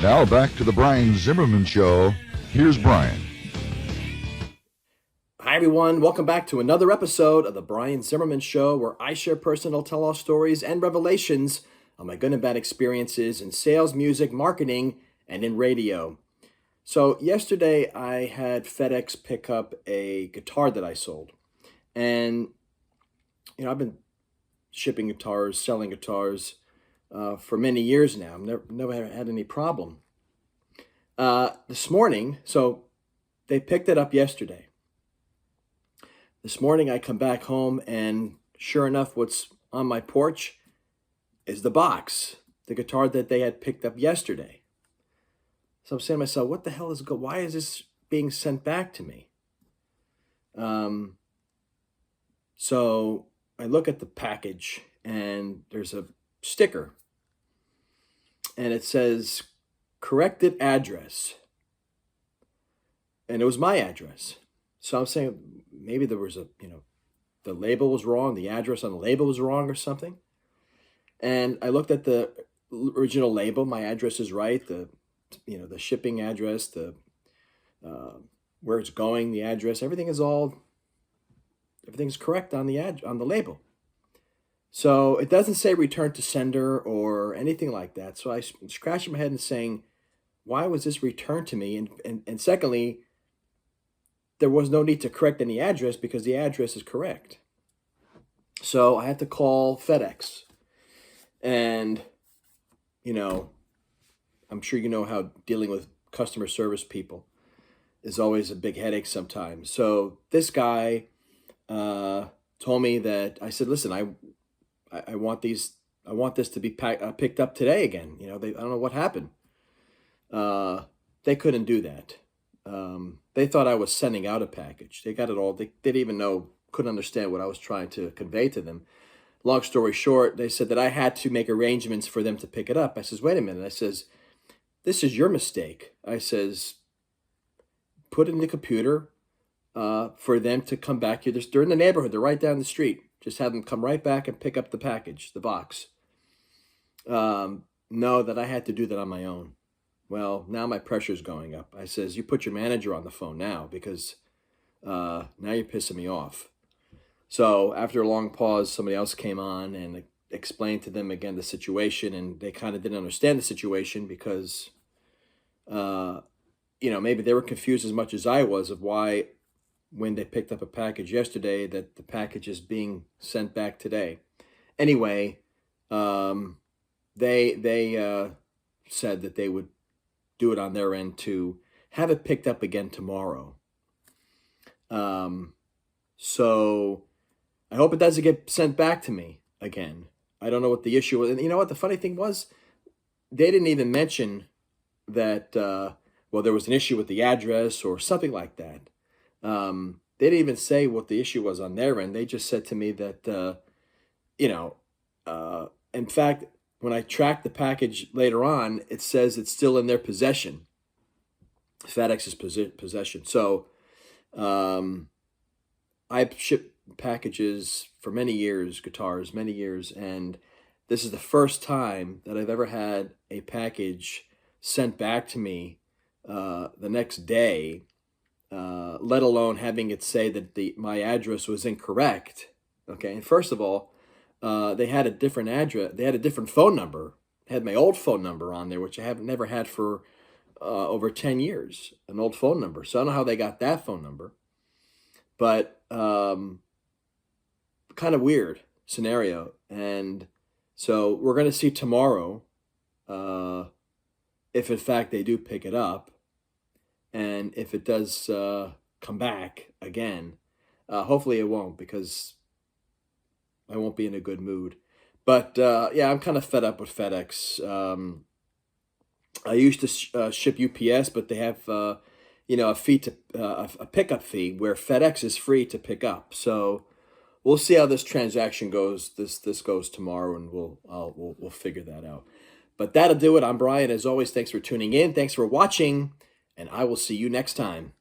Now back to the Brian Zimmerman Show. Here's Brian. Hi, everyone. Welcome back to another episode of the Brian Zimmerman Show, where I share personal tell-all stories and revelations on my good and bad experiences in sales, music, marketing, and in radio. So yesterday I had FedEx pick up a guitar that I sold. And, I've been shipping guitars, selling guitars for many years now. I've never had any problem. This morning, so they picked it up yesterday. This morning I come back home and sure enough, what's on my porch is the box, the guitar that they had picked up yesterday. So I'm saying to myself, what the hell why is this being sent back to me? So I look at the package and there's a sticker and it says corrected address. And it was my address. So I'm saying maybe there was the label was wrong, the address on the label was wrong or something. And I looked at the original label, my address is right, the shipping address, the where it's going, the address, everything's correct on the label. So it doesn't say return to sender or anything like that. So I scratched my head and saying, why was this returned to me? And secondly, there was no need to correct any address because the address is correct. So I had to call FedEx. And, I'm sure you know how dealing with customer service people is always a big headache sometimes. So this guy told me that, I said, listen, I want this to be picked up today again. I don't know what happened. They couldn't do that. They thought I was sending out a package. They got it all. They didn't even couldn't understand what I was trying to convey to them. Long story short, they said that I had to make arrangements for them to pick it up. I says, wait a minute. I says, this is your mistake. I says, put it in the computer for them to come back here. They're in the neighborhood. They're right down the street. Just have them come right back and pick up the package, the box. No, that I had to do that on my own. Well, now my pressure's going up. I says, you put your manager on the phone now because now you're pissing me off. So after a long pause, somebody else came on and explained to them again the situation, and they kind of didn't understand the situation because, maybe they were confused as much as I was of why, when they picked up a package yesterday, that the package is being sent back today. Anyway, they said that they would do it on their end to have it picked up again tomorrow. So I hope it doesn't get sent back to me again. I don't know what the issue was. And you know what? The funny thing was, they didn't even mention that, there was an issue with the address or something like that. They didn't even say what the issue was on their end. They just said to me that, in fact, when I tracked the package later on, it says it's still in their possession, FedEx's possession. So I've shipped packages for many years, guitars, many years, and this is the first time that I've ever had a package sent back to me the next day, let alone having it say that my address was incorrect. Okay, and first of all, they had a different address. They had a different phone number. They had my old phone number on there, which I have never had for over 10 years, an old phone number. So I don't know how they got that phone number, but kind of weird scenario. And so we're going to see tomorrow if in fact they do pick it up, and if it does come back again. Hopefully it won't, because I won't be in a good mood. But yeah, I'm kind of fed up with FedEx. I used to ship UPS, but they have a fee a pickup fee where FedEx is free to pick up. So we'll see how this transaction goes. This goes tomorrow, and we'll figure that out. But that'll do it. I'm Brian. As always, thanks for tuning in. Thanks for watching, and I will see you next time.